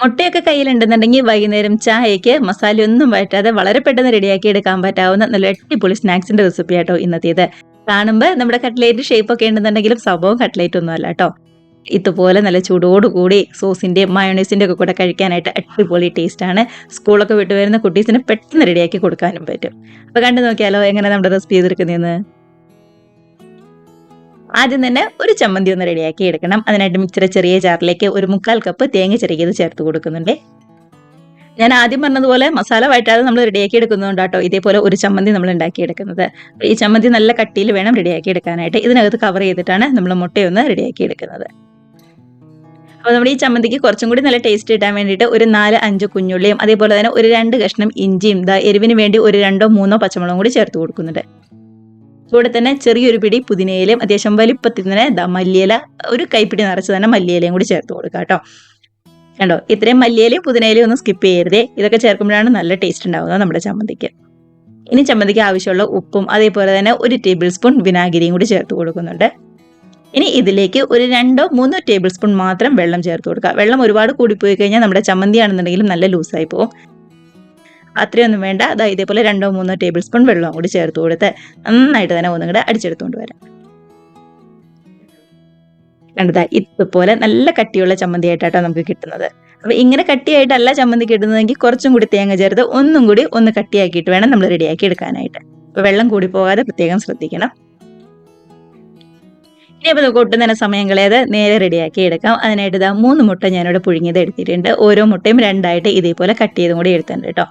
മുട്ടയൊക്കെ കയ്യിലുണ്ടെന്നുണ്ടെങ്കിൽ വൈകുന്നേരം ചായയ്ക്ക് മസാലയൊന്നും വഴറ്റാതെ വളരെ പെട്ടെന്ന് റെഡിയാക്കി എടുക്കാൻ പറ്റാവുന്ന നല്ല അടിപൊളി സ്നാക്സിന്റെ റെസിപ്പി ആട്ടോ ഇന്നത്തേത്. കാണുമ്പോൾ നമ്മുടെ കട്ട്ലേറ്റ് ഷേപ്പ് ഒക്കെ ഉണ്ടെന്നുണ്ടെങ്കിലും സംഭവം കട്ട്ലേറ്റ് ഒന്നും അല്ല കേട്ടോ. ഇതുപോലെ നല്ല ചൂടോടുകൂടി സോസിന്റെയും മയോണൈസിന്റെ ഒക്കെ കൂടെ കഴിക്കാനായിട്ട് അടിപൊളി ടേസ്റ്റ് ആണ്. സ്കൂളൊക്കെ വിട്ട് വരുന്ന കുട്ടീസിന് പെട്ടെന്ന് റെഡിയാക്കി കൊടുക്കാനും പറ്റും. അപ്പൊ കണ്ടു നോക്കിയാലോ എങ്ങനെ നമ്മുടെ റെസിപ്പി ചെയ്തെടുക്കുന്നതെന്ന്. ആദ്യം തന്നെ ഒരു ചമ്മന്തി ഒന്ന് റെഡിയാക്കി എടുക്കണം. അതിനായിട്ട് മിക്സിയുടെ ചെറിയ ജാറിലേക്ക് ഒരു 1/4 കപ്പ് തേങ്ങ ചിരകിയത് ചേർത്ത് കൊടുക്കുന്നുണ്ട്. ഞാൻ ആദ്യം പറഞ്ഞതുപോലെ മസാല വഴറ്റാതെ നമ്മൾ റെഡിയാക്കി എടുക്കുന്നതുകൊണ്ടാട്ടോ ഇതേപോലെ ഒരു ചമ്മന്തി നമ്മൾ ഉണ്ടാക്കിയെടുക്കുന്നത്. ഈ ചമ്മന്തി നല്ല കട്ടിയിൽ വേണം റെഡിയാക്കി എടുക്കാനായിട്ട്. ഇതിനകത്ത് കവർ ചെയ്തിട്ടാണ് നമ്മൾ മുട്ടയൊന്ന് റെഡിയാക്കി എടുക്കുന്നത്. അപ്പോൾ നമ്മൾ ഈ ചമ്മന്തിക്ക് കുറച്ചും കൂടി നല്ല ടേസ്റ്റ് കിട്ടാൻ വേണ്ടിയിട്ട് ഒരു 4-5 കുഞ്ഞുള്ളിയും അതേപോലെ തന്നെ ഒരു 2 കഷ്ണം ഇഞ്ചിയും എരിവിന് വേണ്ടി ഒരു 2-3 പച്ചമുളകും കൂടി ചേർത്ത് കൊടുക്കുന്നുണ്ട്. കൂടെ തന്നെ ചെറിയൊരു പിടി പുതിനയിലയും അത്യാവശ്യം വലിപ്പത്തിൽ തന്നെ മല്ലിയില ഒരു കൈപ്പിടി നിറച്ച് തന്നെ മല്ലിയിലയും കൂടി ചേർത്ത് കൊടുക്കുക കേട്ടോ. കണ്ടോ, ഇത്രയും മല്ലിയിലയും പുതിനയിലയും ഒന്നും സ്കിപ്പ് ചെയ്യരുതേ. ഇതൊക്കെ ചേർക്കുമ്പോഴാണ് നല്ല ടേസ്റ്റ് ഉണ്ടാവുന്നത് നമ്മുടെ ചമ്മന്തിക്ക്. ഇനി ചമ്മന്തിക്ക് ആവശ്യമുള്ള ഉപ്പും അതേപോലെ തന്നെ 1 ടേബിൾ സ്പൂൺ വിനാഗിരിയും കൂടി ചേർത്ത് കൊടുക്കുന്നുണ്ട്. ഇനി ഇതിലേക്ക് ഒരു 2-3 ടേബിൾ സ്പൂൺ മാത്രം വെള്ളം ചേർത്ത് കൊടുക്കുക. വെള്ളം ഒരുപാട് കൂടിപ്പോയി കഴിഞ്ഞാൽ നമ്മുടെ ചമ്മന്തി ആണെന്നുണ്ടെങ്കിലും നല്ല ലൂസായി പോകും. അത്രയൊന്നും വേണ്ട. ഇതേപോലെ 2-3 ടേബിൾ സ്പൂൺ വെള്ളവും കൂടി ചേർത്ത് കൊടുത്ത് നന്നായിട്ട് തന്നെ ഒന്നും കൂടെ അടിച്ചെടുത്തുകൊണ്ട് വരാം. കണ്ടതാ ഇതുപോലെ നല്ല കട്ടിയുള്ള ചമ്മന്തി ആയിട്ടാട്ടോ നമുക്ക് കിട്ടുന്നത്. അപ്പൊ ഇങ്ങനെ കട്ടിയായിട്ടല്ല ചമ്മന്തി കിട്ടുന്നതെങ്കിൽ കുറച്ചും കൂടി തേങ്ങ ചേർത്ത് ഒന്നും കൂടി ഒന്ന് കട്ടിയാക്കിയിട്ട് വേണം നമ്മൾ റെഡിയാക്കി എടുക്കാനായിട്ട്. അപ്പൊ വെള്ളം കൂടി പോകാതെ പ്രത്യേകം ശ്രദ്ധിക്കണം. ഇനി അപ്പോൾ നമുക്ക് ഒട്ടും തന്നെ സമയം കളയാതെ നേരെ റെഡിയാക്കി എടുക്കാം. അതിനായിട്ട് 3 മുട്ട ഞാനിവിടെ പുഴുങ്ങിയത് എടുത്തിട്ടുണ്ട്. ഓരോ മുട്ടയും 2ആയിട്ട് ഇതേപോലെ കട്ട് ചെയ്തും കൂടി എടുത്തിട്ടുണ്ട് കേട്ടോ.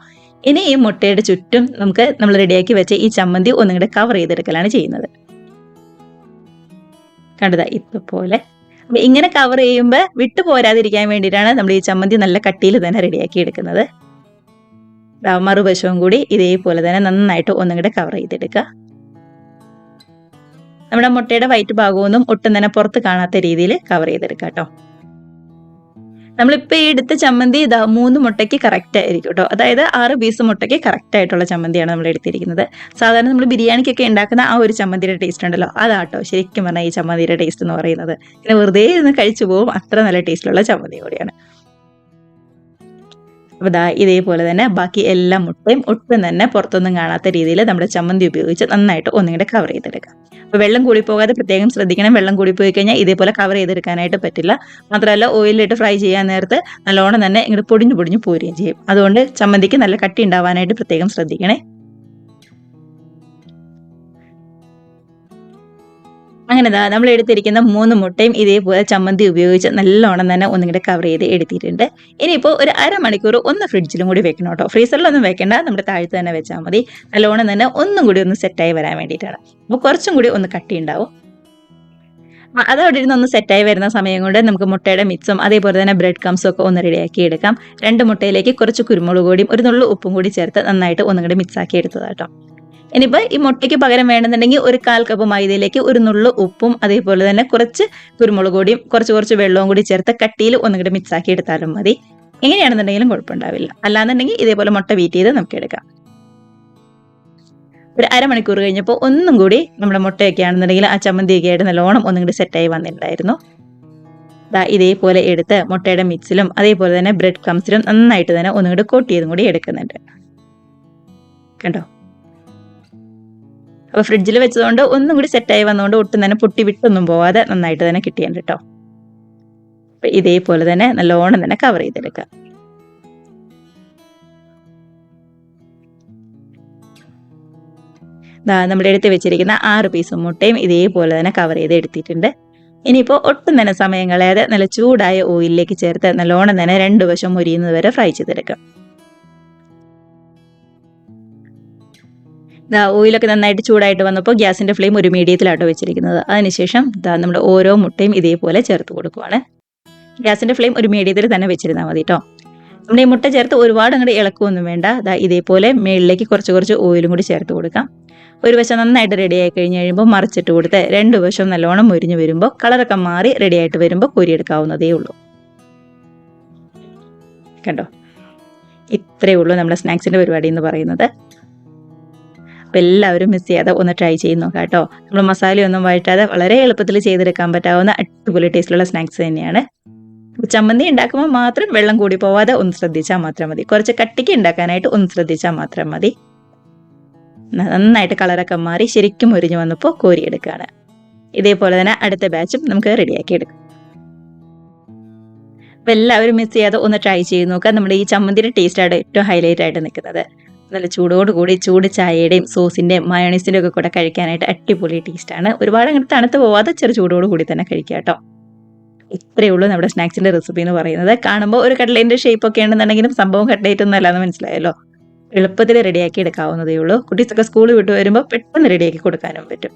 ഇനി ഈ മുട്ടയുടെ ചുറ്റും നമ്മൾ റെഡിയാക്കി വെച്ച ഈ ചമ്മന്തി ഒന്നും കൂടെ കവർ ചെയ്തെടുക്കലാണ് ചെയ്യുന്നത്. കണ്ടതാ ഇതുപോലെ. അപ്പൊ ഇങ്ങനെ കവർ ചെയ്യുമ്പോൾ വിട്ടു പോരാതിരിക്കാൻ വേണ്ടിയിട്ടാണ് നമ്മൾ ഈ ചമ്മന്തി നല്ല കട്ടിയിൽ തന്നെ റെഡിയാക്കി എടുക്കുന്നത്. മറുവശവും കൂടി ഇതേപോലെ തന്നെ നന്നായിട്ട് ഒന്നും കൂടെ കവർ ചെയ്തെടുക്കുക. നമ്മുടെ മുട്ടയുടെ വൈറ്റ് ഭാഗമൊന്നും ഒട്ടും തന്നെ പുറത്ത് കാണാത്ത രീതിയിൽ കവർ ചെയ്തെടുക്കുക കേട്ടോ. നമ്മളിപ്പോൾ ഈ എടുത്ത ചമ്മന്തി 3 മുട്ടയ്ക്ക് കറക്റ്റ് ആയിരിക്കും കേട്ടോ. അതായത് 6 പീസ് മുട്ടയ്ക്ക് കറക്റ്റ് ആയിട്ടുള്ള ചമ്മന്തിയാണ് നമ്മൾ എടുത്തിരിക്കുന്നത്. സാധാരണ നമ്മൾ ബിരിയാണിക്കൊക്കെ ഉണ്ടാക്കുന്ന ആ ഒരു ചമ്മന്തിയുടെ ടേസ്റ്റ് ഉണ്ടല്ലോ, അതാട്ടോ ശരിക്കും പറഞ്ഞാൽ ഈ ചമ്മന്തിയുടെ ടേസ്റ്റ് എന്ന് പറയുന്നത്. പിന്നെ വെറുതെ ഇരുന്ന് കഴിച്ചു പോകും, അത്ര നല്ല ടേസ്റ്റിലുള്ള ചമ്മന്തി കൂടിയാണ്. അപ്പോൾ ഇതേപോലെ തന്നെ ബാക്കി എല്ലാ മുട്ടയും ഒട്ടും തന്നെ പുറത്തൊന്നും കാണാത്ത രീതിയിൽ നമ്മുടെ ചമ്മന്തി ഉപയോഗിച്ച് നന്നായിട്ട് ഒന്നുകൂടെ കവർ ചെയ്തെടുക്കാം. അപ്പോൾ വെള്ളം കൂടി പോകാതെ പ്രത്യേകം ശ്രദ്ധിക്കണം. വെള്ളം കൂടി പോയി കഴിഞ്ഞാൽ ഇതേപോലെ കവർ ചെയ്തെടുക്കാനായിട്ട് പറ്റില്ല. മാത്രമല്ല ഓയിലിട്ട് ഫ്രൈ ചെയ്യാൻ നേരത്ത് നല്ലോണം തന്നെ ഇങ്ങോട്ട് പൊടിഞ്ഞു പൊടിഞ്ഞു പോരുകയും ചെയ്യും. അതുകൊണ്ട് ചമ്മന്തിക്ക് നല്ല കട്ടി ഉണ്ടാവാനായിട്ട് പ്രത്യേകം ശ്രദ്ധിക്കണേ. അങ്ങനെ നമ്മൾ എടുത്തിരിക്കുന്ന 3 മുട്ടയും ഇതേപോലെ ചമ്മന്തി ഉപയോഗിച്ച് നല്ലോണം തന്നെ ഒന്നുകൂടെ കവർ ചെയ്ത് എടുത്തിട്ടുണ്ട്. ഇനിയിപ്പോൾ ഒരു അരമണിക്കൂർ ഒന്ന് ഫ്രിഡ്ജിലും കൂടി വെക്കണം കേട്ടോ. ഫ്രീസറിലൊന്നും വെക്കേണ്ട, നമ്മുടെ താഴത്ത് തന്നെ വെച്ചാൽ മതി. നല്ലോണം തന്നെ ഒന്നും കൂടി ഒന്ന് സെറ്റായി വരാൻ വേണ്ടിയിട്ടാണ്. അപ്പോൾ കുറച്ചും കൂടി ഒന്ന് കട്ടി ഉണ്ടാവും. അതവിടെ ഇരുന്ന് ഒന്ന് സെറ്റായി വരുന്ന സമയം കൊണ്ട് നമുക്ക് മുട്ടയുടെ മിക്സും അതേപോലെ തന്നെ ബ്രെഡ് ക്രംസും ഒക്കെ ഒന്ന് റെഡിയാക്കി എടുക്കാം. 2 മുട്ടയിലേക്ക് കുറച്ച് കുരുമുളക് പൊടിയും ഒരു നുള്ളു ഉപ്പും കൂടി ചേർത്ത് നന്നായിട്ട് ഒന്നും കൂടി മിക്സ് ആക്കി എടുത്തതാട്ടോ. ഇനിയിപ്പോൾ ഈ മുട്ടയ്ക്ക് പകരം വേണമെന്നുണ്ടെങ്കിൽ ഒരു 1/4 കപ്പ് മൈദയിലേക്ക് ഒരു നുള്ളു ഉപ്പും അതേപോലെ തന്നെ കുറച്ച് കുരുമുളക് പൊടിയും കുറച്ച് വെള്ളവും കൂടി ചേർത്ത് കട്ടിയിൽ ഒന്നുകൂടി മിക്സ് ആക്കി എടുത്താലും മതി. എങ്ങനെയാണെന്നുണ്ടെങ്കിലും കുഴപ്പമുണ്ടാവില്ല. അല്ലാന്നുണ്ടെങ്കിൽ ഇതേപോലെ മുട്ട ബീറ്റ് ചെയ്ത് നമുക്ക് എടുക്കാം. ഒരു അരമണിക്കൂർ കഴിഞ്ഞപ്പോൾ ഒന്നും കൂടി നമ്മുടെ മുട്ടയൊക്കെ ആണെന്നുണ്ടെങ്കിൽ ആ ചമ്മന്തിയൊക്കെ ആയിട്ട് നല്ലോണം ഒന്നും കൂടി സെറ്റായി വന്നിട്ടുണ്ടായിരുന്നു. ഇതേപോലെ എടുത്ത് മുട്ടയുടെ മിക്സിലും അതേപോലെ തന്നെ ബ്രെഡ് ക്രംസിലും നന്നായിട്ട് തന്നെ ഒന്നും കൂടി കോട്ട് ചെയ്തും കൂടി എടുക്കുന്നുണ്ട്. കണ്ടോ, അപ്പോൾ ഫ്രിഡ്ജിൽ വെച്ചതുകൊണ്ട് ഒന്നും കൂടി സെറ്റായി വന്നുകൊണ്ട് ഒട്ടും തന്നെ പൊട്ടി വിട്ടൊന്നും പോവാതെ നന്നായിട്ട് തന്നെ കിട്ടിയുണ്ട് കേട്ടോ. അപ്പം ഇതേപോലെ തന്നെ നല്ലോണം തന്നെ കവർ ചെയ്തെടുക്കുക. നമ്മുടെ എടുത്ത് വെച്ചിരിക്കുന്ന 6 പീസ് മുട്ടയും ഇതേപോലെ തന്നെ കവർ ചെയ്ത് എടുത്തിട്ടുണ്ട്. ഇനിയിപ്പോൾ ഒട്ടും തന്നെ സമയം കളയാതെ നല്ല ചൂടായ ഓയിലിലേക്ക് ചേർത്ത് നല്ലോണം തന്നെ 2 വശം മുരിയുന്നത് വരെ ഫ്രൈ ചെയ്തെടുക്കാം. ഓയിലൊക്കെ നന്നായിട്ട് ചൂടായിട്ട് വന്നപ്പോൾ ഗ്യാസിൻ്റെ ഫ്ലെയിം ഒരു മീഡിയത്തിലാട്ടോ വെച്ചിരിക്കുന്നത്. അതിനുശേഷം നമ്മുടെ ഓരോ മുട്ടയും ഇതേപോലെ ചേർത്ത് കൊടുക്കുവാണ്. ഗ്യാസിൻ്റെ ഫ്ലെയിം ഒരു മീഡിയത്തിൽ തന്നെ വെച്ചിരുന്നാൽ മതി കേട്ടോ. നമ്മുടെ ഈ മുട്ട ചേർത്ത് ഒരുപാട് അങ്ങോട്ട് ഇളക്കുകയൊന്നും വേണ്ട. ഇതേപോലെ മേളിലേക്ക് കുറച്ച് ഓയിലും കൂടി ചേർത്ത് കൊടുക്കാം. ഒരു വശം നന്നായിട്ട് റെഡിയായി കഴിഞ്ഞ് കഴിയുമ്പോൾ മറിച്ചിട്ട് കൊടുത്ത് 2 വശം നല്ലോണം മുരിഞ്ഞ് വരുമ്പോൾ കളറൊക്കെ മാറി റെഡിയായിട്ട് വരുമ്പോൾ കോരിയെടുക്കാവുന്നതേ ഉള്ളൂ. കണ്ടോ, ഇത്രയേ ഉള്ളൂ നമ്മുടെ സ്നാക്സിൻ്റെ പരിപാടി എന്ന് പറയുന്നത്. അപ്പോൾ എല്ലാവരും മിസ് ചെയ്യാതെ ഒന്ന് ട്രൈ ചെയ്ത് നോക്കാം കേട്ടോ. നമ്മൾ മസാലയൊന്നും വഴറ്റാതെ വളരെ എളുപ്പത്തിൽ ചെയ്തെടുക്കാൻ പറ്റാവുന്ന അടിപൊളി ടേസ്റ്റിലുള്ള സ്നാക്സ് തന്നെയാണ്. ചമ്മന്തി ഉണ്ടാക്കുമ്പോൾ മാത്രം വെള്ളം കൂടി പോവാതെ ഒന്ന് ശ്രദ്ധിച്ചാൽ മാത്രം മതി. കുറച്ച് കട്ടിക്ക് ഉണ്ടാക്കാനായിട്ട് ഒന്ന് ശ്രദ്ധിച്ചാൽ മാത്രം മതി. നന്നായിട്ട് കളറൊക്കെ മാറി ശരിക്കും മുരിഞ്ഞു വന്നപ്പോൾ കോരിയെടുക്കുകയാണ്. ഇതേപോലെ തന്നെ അടുത്ത ബാച്ചും നമുക്ക് റെഡിയാക്കി എടുക്കാം. അപ്പോൾ എല്ലാവരും മിസ് ചെയ്യാതെ ഒന്ന് ട്രൈ ചെയ്ത് നോക്കുക. നമ്മുടെ ഈ ചമ്മന്തിയുടെ ടേസ്റ്റാണ് ഏറ്റവും ഹൈലൈറ്റ് ആയിട്ട് നിൽക്കുന്നത്. നല്ല ചൂടോടുകൂടി ചൂട് ചായയുടെയും സോസിൻ്റെയും മയോണൈസിൻ്റെയും ഒക്കെ കൂടെ കഴിക്കാനായിട്ട് അടിപൊളി ടേസ്റ്റാണ്. ഒരുപാട് അങ്ങോട്ട് തണുത്ത് പോവാതെ ചെറു ചൂടോടുകൂടി തന്നെ കഴിക്കുക കേട്ടോ. ഇത്രയേ ഉള്ളൂ നമ്മുടെ സ്നാക്സിൻ്റെ റെസിപ്പി എന്ന് പറയുന്നത്. കാണുമ്പോൾ ഒരു കട്ട്ലേറ്റിൻ്റെ ഷേപ്പ് ഒക്കെ ഉണ്ടെന്നുണ്ടെങ്കിലും സംഭവം കട്ട്ലേറ്റ് ഒന്നും അല്ലാന്ന് മനസ്സിലായല്ലോ. എളുപ്പത്തിൽ റെഡിയാക്കി എടുക്കാവുന്നതേ ഉള്ളൂ. കുട്ടീസൊക്കെ സ്കൂൾ വിട്ട് വരുമ്പോൾ പെട്ടെന്ന് റെഡിയാക്കി കൊടുക്കാനും പറ്റും.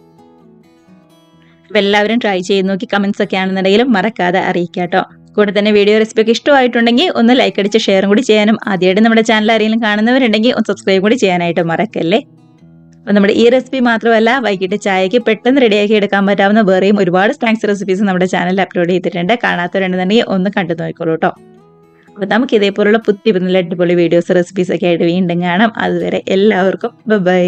അപ്പോൾ എല്ലാവരും ട്രൈ ചെയ്ത് നോക്കി കമൻസ് ഒക്കെ ആണെന്നുണ്ടെങ്കിലും മറക്കാതെ അറിയിക്കുക കേട്ടോ. കൂടെ തന്നെ വീഡിയോ റെസിപ്പി ഒക്കെ ഇഷ്ടമായിട്ടുണ്ടെങ്കിൽ ഒന്ന് ലൈക്ക് അടിച്ച് ഷെയറും കൂടി ചെയ്യാനും, ആദ്യമായിട്ട് നമ്മുടെ ചാനൽ ആരെങ്കിലും കാണുന്നവരുണ്ടെങ്കിൽ ഒന്ന് സബ്സ്ക്രൈബ് കൂടി ചെയ്യാനായിട്ട് മറക്കല്ലേ. അപ്പോൾ നമ്മുടെ ഈ റെസിപ്പി മാത്രമല്ല, വൈകിട്ട് ചായക്ക് പെട്ടെന്ന് റെഡിയാക്കി എടുക്കാൻ പറ്റാവുന്ന വേറെയും ഒരുപാട് സ്നാക്സ് റെസിപ്പീസ് നമ്മുടെ ചാനലിൽ അപ്ലോഡ് ചെയ്തിട്ടുണ്ട്. കാണാത്തവരുണ്ടെന്നുണ്ടെങ്കിൽ ഒന്ന് കണ്ടു നോക്കിക്കോളൂ കേട്ടോ. അപ്പോൾ നമുക്ക് ഇതേപോലുള്ള പുതിയ അടിപൊളി വീഡിയോസ് റെസിപ്പീസ് ഒക്കെ ആയിട്ട് വീണ്ടും കാണാം. അതുവരെ എല്ലാവർക്കും ബൈ.